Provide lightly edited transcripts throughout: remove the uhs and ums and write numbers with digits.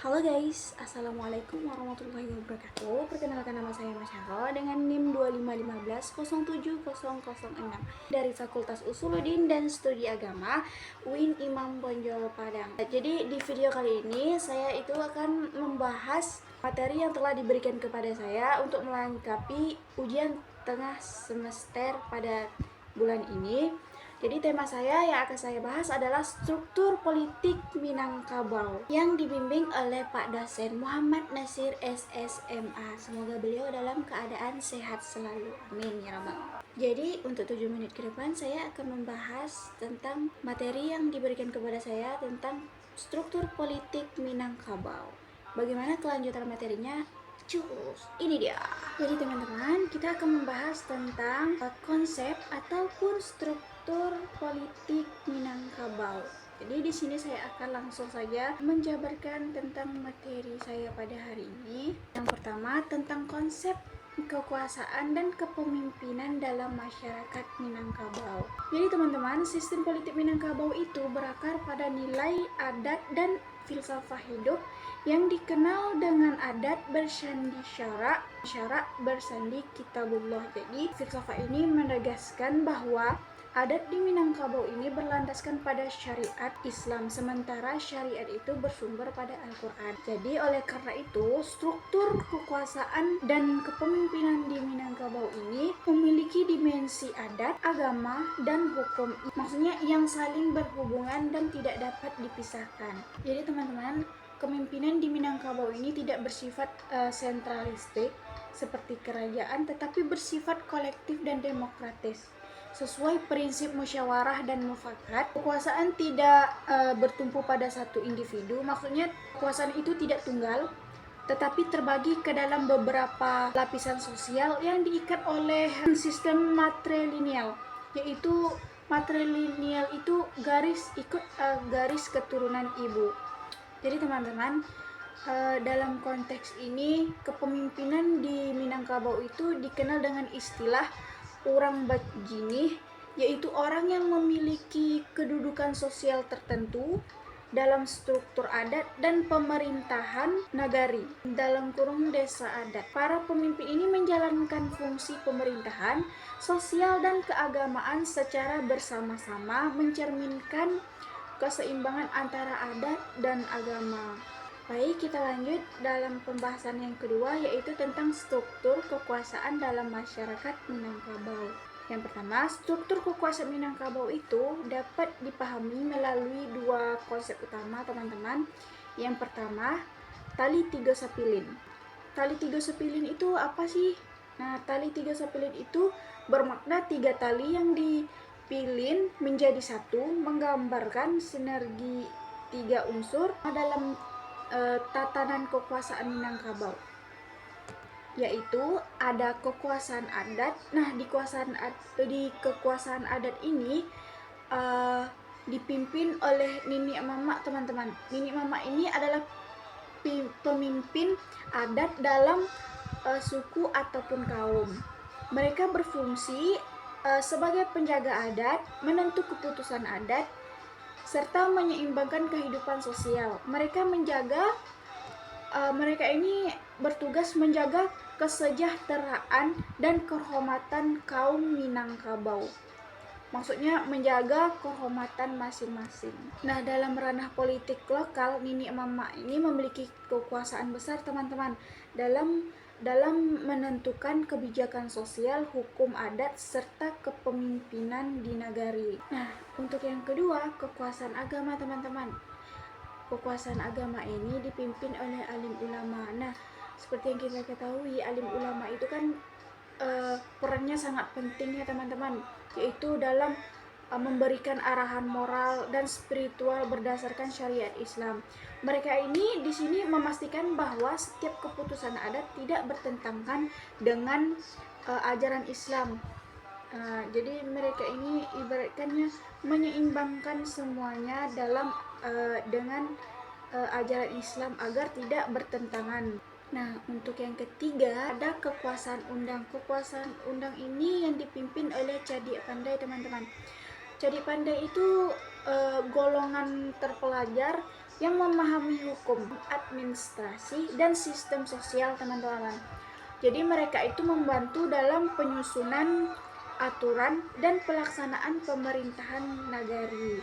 Halo guys, Assalamualaikum warahmatullahi wabarakatuh. Perkenalkan, nama saya Masyaro dengan NIM 2515070006 dari Fakultas Usuluddin dan Studi Agama UIN Imam Bonjol Padang. Jadi di video kali ini saya itu akan membahas materi yang telah diberikan kepada saya untuk melengkapi ujian tengah semester pada bulan ini. Jadi tema saya yang akan saya bahas adalah struktur politik Minangkabau yang dibimbing oleh Pak dosen Muhammad Nasir SSMA. Semoga beliau dalam keadaan sehat selalu. Amin ya rabbal alamin. Jadi untuk 7 menit ke depan saya akan membahas tentang materi yang diberikan kepada saya tentang struktur politik Minangkabau. Bagaimana kelanjutan materinya? Cus, ini dia. Jadi teman-teman, kita akan membahas tentang konsep ataupun struktur politik Minangkabau. Jadi di sini saya akan langsung saja menjabarkan tentang materi saya pada hari ini. Yang pertama tentang konsep kekuasaan dan kepemimpinan dalam masyarakat Minangkabau. Jadi teman-teman, sistem politik Minangkabau itu berakar pada nilai, adat, dan filsafah hidup yang dikenal dengan adat bersandi syarak bersandi kitabullah. Jadi filsafah ini menegaskan bahwa adat di Minangkabau ini berlandaskan pada syariat Islam, sementara syariat itu bersumber pada Al-Quran. Jadi oleh karena itu, struktur kekuasaan dan kepemimpinan di Minangkabau ini memiliki dimensi adat, agama, dan hukum. Maksudnya yang saling berhubungan dan tidak dapat dipisahkan. Jadi teman-teman, kepemimpinan di Minangkabau ini tidak bersifat sentralistik seperti kerajaan, tetapi bersifat kolektif dan demokratis. Sesuai prinsip musyawarah dan mufakat, kekuasaan tidak bertumpu pada satu individu. Maksudnya kekuasaan itu tidak tunggal, tetapi terbagi ke dalam beberapa lapisan sosial yang diikat oleh sistem matrilineal, yaitu matrilineal itu garis keturunan ibu. Jadi teman-teman, dalam konteks ini kepemimpinan di Minangkabau itu dikenal dengan istilah orang bajinih, yaitu orang yang memiliki kedudukan sosial tertentu dalam struktur adat dan pemerintahan nagari dalam kurung desa adat. Para pemimpin ini menjalankan fungsi pemerintahan, sosial, dan keagamaan secara bersama-sama, mencerminkan keseimbangan antara adat dan agama. Baik, kita lanjut dalam pembahasan yang kedua, yaitu tentang struktur kekuasaan dalam masyarakat Minangkabau. Yang pertama, struktur kekuasaan Minangkabau itu dapat dipahami melalui dua konsep utama, teman-teman. Yang pertama, tali tiga sapilin. Tali tiga sapilin itu apa sih? Nah, tali tiga sapilin itu bermakna tiga tali yang dipilin menjadi satu, menggambarkan sinergi tiga unsur dalam tatanan kekuasaan Minangkabau, yaitu ada kekuasaan adat. Nah, di kekuasaan adat ini dipimpin oleh Nini Mama, teman-teman. Nini Mama ini adalah pemimpin adat dalam suku ataupun kaum. Mereka berfungsi sebagai penjaga adat, menentu keputusan adat, serta menyeimbangkan kehidupan sosial. Mereka ini bertugas menjaga kesejahteraan dan kehormatan kaum Minangkabau. Maksudnya menjaga kehormatan masing-masing. Nah, dalam ranah politik lokal, Nini Mama ini memiliki kekuasaan besar, teman-teman, dalam menentukan kebijakan sosial, hukum adat, serta kepemimpinan di nagari. Nah, untuk yang kedua, kekuasaan agama, teman-teman. Kekuasaan agama ini dipimpin oleh alim ulama. Nah, seperti yang kita ketahui, alim ulama itu kan perannya sangat penting ya teman-teman, yaitu dalam memberikan arahan moral dan spiritual berdasarkan syariat Islam. Mereka ini di sini memastikan bahwa setiap keputusan adat tidak bertentangan dengan ajaran Islam. Jadi mereka ini ibaratkannya menyeimbangkan semuanya dengan ajaran Islam agar tidak bertentangan. Nah, untuk yang ketiga ada kekuasaan undang. Kekuasaan undang ini yang dipimpin oleh Cadik Pandai, teman-teman. Cadik Pandai itu golongan terpelajar yang memahami hukum, administrasi, dan sistem sosial, teman-teman. Jadi mereka itu membantu dalam penyusunan aturan dan pelaksanaan pemerintahan nagari.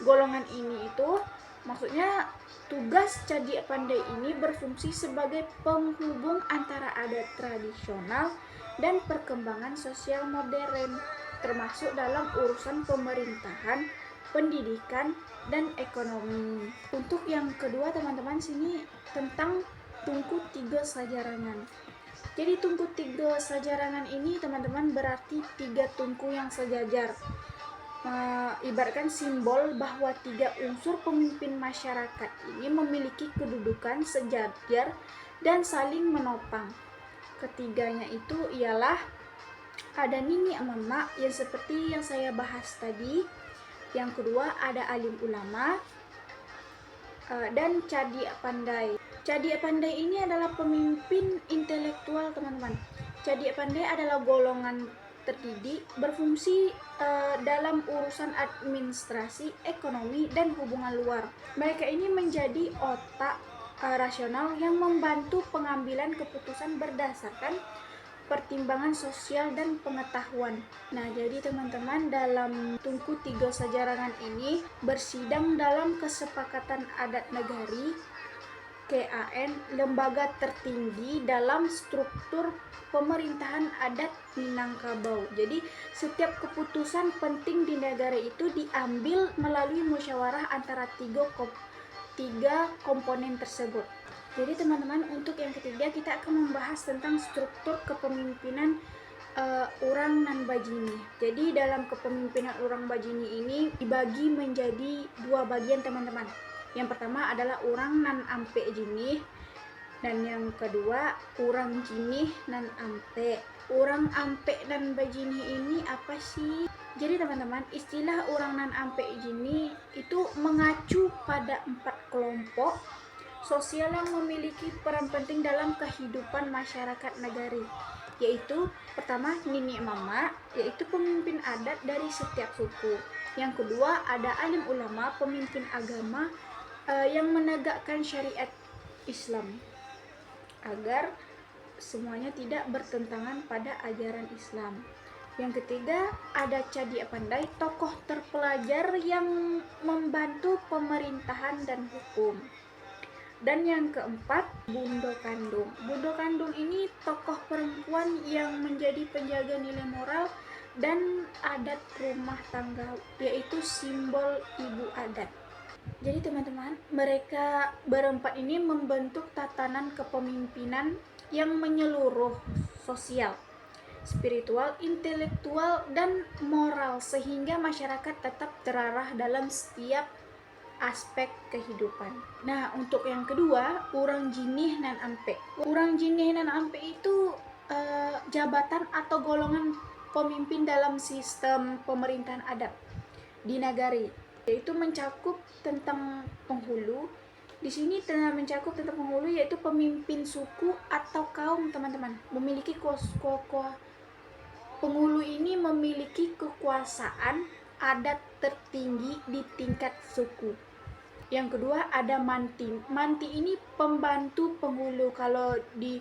Golongan ini itu maksudnya tugas cadia pandai ini berfungsi sebagai penghubung antara adat tradisional dan perkembangan sosial modern, termasuk dalam urusan pemerintahan, pendidikan, dan ekonomi. Untuk yang kedua, teman-teman, sini tentang tungku 3 sajarangan. Jadi tungku 3 sajarangan ini, teman-teman, berarti 3 tungku yang sejajar. Ibaratkan simbol bahwa 3 unsur pemimpin masyarakat ini memiliki kedudukan sejajar dan saling menopang. Ketiganya itu ialah ada nini mama yang seperti yang saya bahas tadi. Yang kedua ada alim ulama dan cadia pandai. Cadia pandai ini adalah pemimpin intelektual, teman-teman. Cadia pandai adalah golongan terdidik berfungsi dalam urusan administrasi, ekonomi, dan hubungan luar. Mereka ini menjadi otak rasional yang membantu pengambilan keputusan berdasarkan pertimbangan sosial dan pengetahuan. Nah, jadi teman-teman, dalam tungku 3 sajarangan ini bersidang dalam kesepakatan adat negari KAN, lembaga tertinggi dalam struktur pemerintahan adat Minangkabau. Jadi setiap keputusan penting di negara itu diambil melalui musyawarah antara tiga komponen tersebut. Jadi teman-teman, untuk yang ketiga kita akan membahas tentang struktur kepemimpinan Urang nan Bajini. Jadi dalam kepemimpinan Urang Bajini ini dibagi menjadi 2 bagian, teman-teman. Yang pertama adalah Urang nan Ampe Jinih, dan yang kedua Urang Jinih nan Ampe. Urang Ampe dan Bajini ini apa sih? Jadi teman-teman, istilah Urang nan Ampe Jinih itu mengacu pada 4 kelompok sosial yang memiliki peran penting dalam kehidupan masyarakat nagari, yaitu pertama nini mama, yaitu pemimpin adat dari setiap suku. Yang kedua ada alim ulama, pemimpin agama yang menegakkan syariat Islam agar semuanya tidak bertentangan pada ajaran Islam. Yang ketiga ada cadia pandai, tokoh terpelajar yang membantu pemerintahan dan hukum. Dan yang keempat Bundo Kandung. Bundo Kandung ini tokoh perempuan yang menjadi penjaga nilai moral dan adat rumah tangga, yaitu simbol ibu adat. Jadi teman-teman, mereka berempat ini membentuk tatanan kepemimpinan yang menyeluruh, sosial, spiritual, intelektual, dan moral, sehingga masyarakat tetap terarah dalam setiap aspek kehidupan. Nah, untuk yang kedua, Urang Jinih nan Ampe. Urang Jinih nan Ampe itu jabatan atau golongan pemimpin dalam sistem pemerintahan adat di nagari, yaitu mencakup tentang penghulu. Di sini mencakup tentang penghulu, yaitu pemimpin suku atau kaum, teman-teman. Memiliki penghulu ini memiliki kekuasaan adat tertinggi di tingkat suku. Yang kedua ada manti. Manti ini pembantu penghulu. Kalau di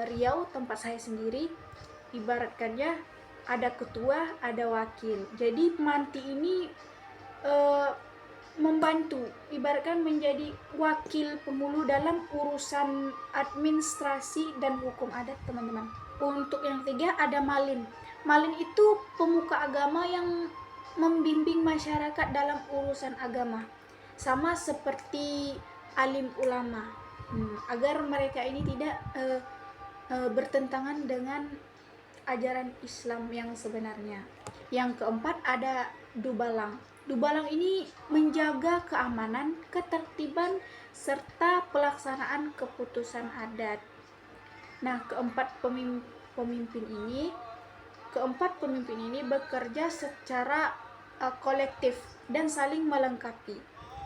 Riau, tempat saya sendiri, ibaratkannya ada ketua, ada wakil. Jadi manti ini membantu, ibaratkan menjadi wakil penghulu dalam urusan administrasi dan hukum adat, teman-teman. Untuk yang ketiga ada malin. Malin itu pemuka agama yang membimbing masyarakat dalam urusan agama, sama seperti alim ulama, agar mereka ini tidak bertentangan dengan ajaran Islam yang sebenarnya. Yang keempat ada dubalang. Dubalang ini menjaga keamanan, ketertiban, serta pelaksanaan keputusan adat. Nah, keempat pemimpin ini bekerja secara kolektif dan saling melengkapi.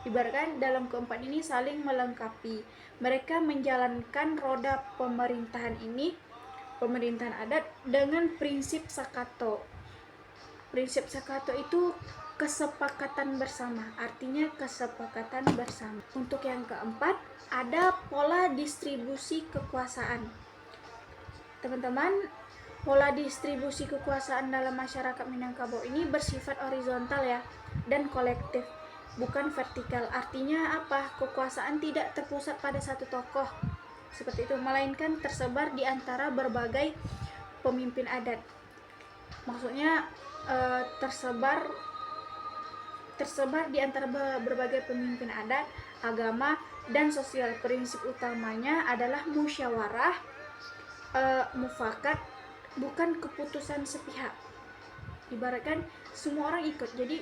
Ibaratkan dalam keempat ini saling melengkapi. Mereka menjalankan roda pemerintahan adat dengan prinsip Sakato. Prinsip Sakato itu kesepakatan bersama, artinya kesepakatan bersama. Untuk yang keempat, ada pola distribusi kekuasaan. Teman-teman, pola distribusi kekuasaan dalam masyarakat Minangkabau ini bersifat horizontal ya, dan kolektif, bukan vertikal. Artinya apa? Kekuasaan tidak terpusat pada satu tokoh, seperti itu, melainkan tersebar di antara berbagai pemimpin adat. Maksudnya tersebar di antara berbagai pemimpin adat, agama, dan sosial. Prinsip utamanya adalah musyawarah, mufakat, bukan keputusan sepihak. Ibaratkan semua orang ikut, jadi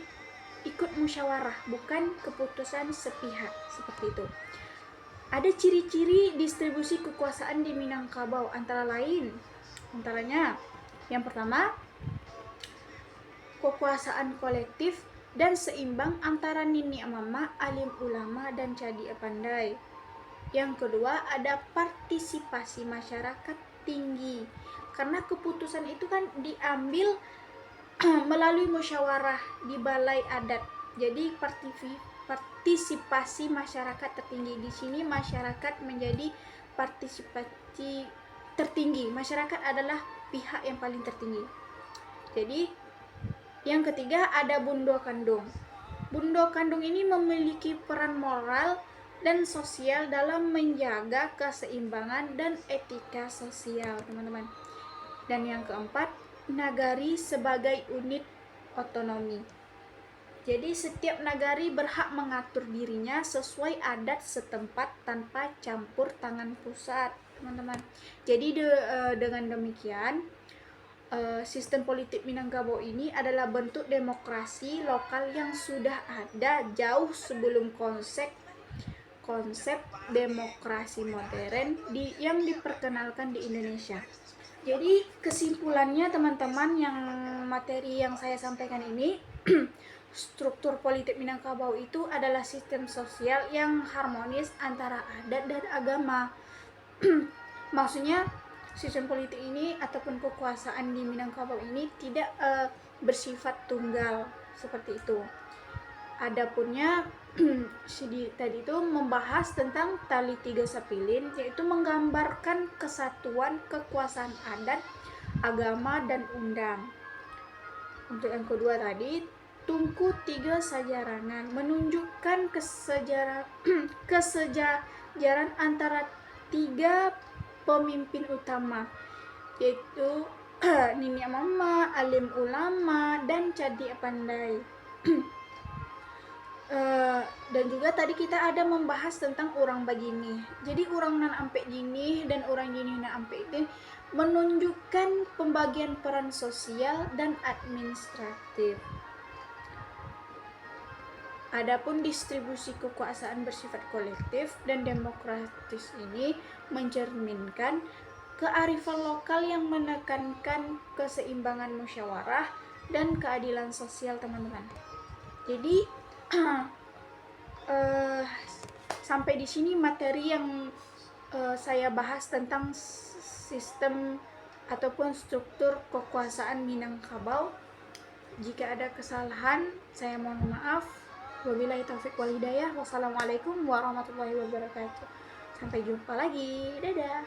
ikut musyawarah, bukan keputusan sepihak, seperti itu. Ada ciri-ciri distribusi kekuasaan di Minangkabau antaranya yang pertama, kekuasaan kolektif dan seimbang antara nini mama, alim ulama, dan cadi pandai. Yang kedua, ada partisipasi masyarakat tinggi, karena keputusan itu kan diambil melalui musyawarah di balai adat. Jadi partisipasi masyarakat tertinggi. Di sini masyarakat menjadi partisipasi tertinggi. Masyarakat adalah pihak yang paling tertinggi. Jadi yang ketiga, ada bundo kandung. Bundo kandung ini memiliki peran moral dan sosial dalam menjaga keseimbangan dan etika sosial, teman-teman. Dan yang keempat, nagari sebagai unit otonomi. Jadi setiap nagari berhak mengatur dirinya sesuai adat setempat tanpa campur tangan pusat, teman-teman. Jadi dengan demikian, sistem politik Minangkabau ini adalah bentuk demokrasi lokal yang sudah ada jauh sebelum konsep demokrasi modern yang diperkenalkan di Indonesia. Jadi kesimpulannya teman-teman, yang materi yang saya sampaikan ini, struktur politik Minangkabau itu adalah sistem sosial yang harmonis antara adat dan agama. Maksudnya sistem politik ini ataupun kekuasaan di Minangkabau ini tidak bersifat tunggal, seperti itu. Adapunnya tadi itu membahas tentang tali tiga sapilin, yaitu menggambarkan kesatuan kekuasaan adat, agama, dan undang. Untuk yang kedua tadi, tungku tiga sajarangan, menunjukkan kesejajaran antara tiga pemimpin utama, yaitu nini mama, alim ulama, dan cadi pandai. Dan juga tadi kita ada membahas tentang orang bagini. Jadi orang nan ampe jini dan orang jini nan ampe itu menunjukkan pembagian peran sosial dan administratif. Adapun distribusi kekuasaan bersifat kolektif dan demokratis ini mencerminkan kearifan lokal yang menekankan keseimbangan musyawarah dan keadilan sosial, teman-teman. Jadi sampai di sini materi yang saya bahas tentang sistem ataupun struktur kekuasaan Minangkabau. Jika ada kesalahan, saya mohon maaf. Wabillahi taufiq wal hidayah. Wassalamualaikum warahmatullahi wabarakatuh. Sampai jumpa lagi. Dadah.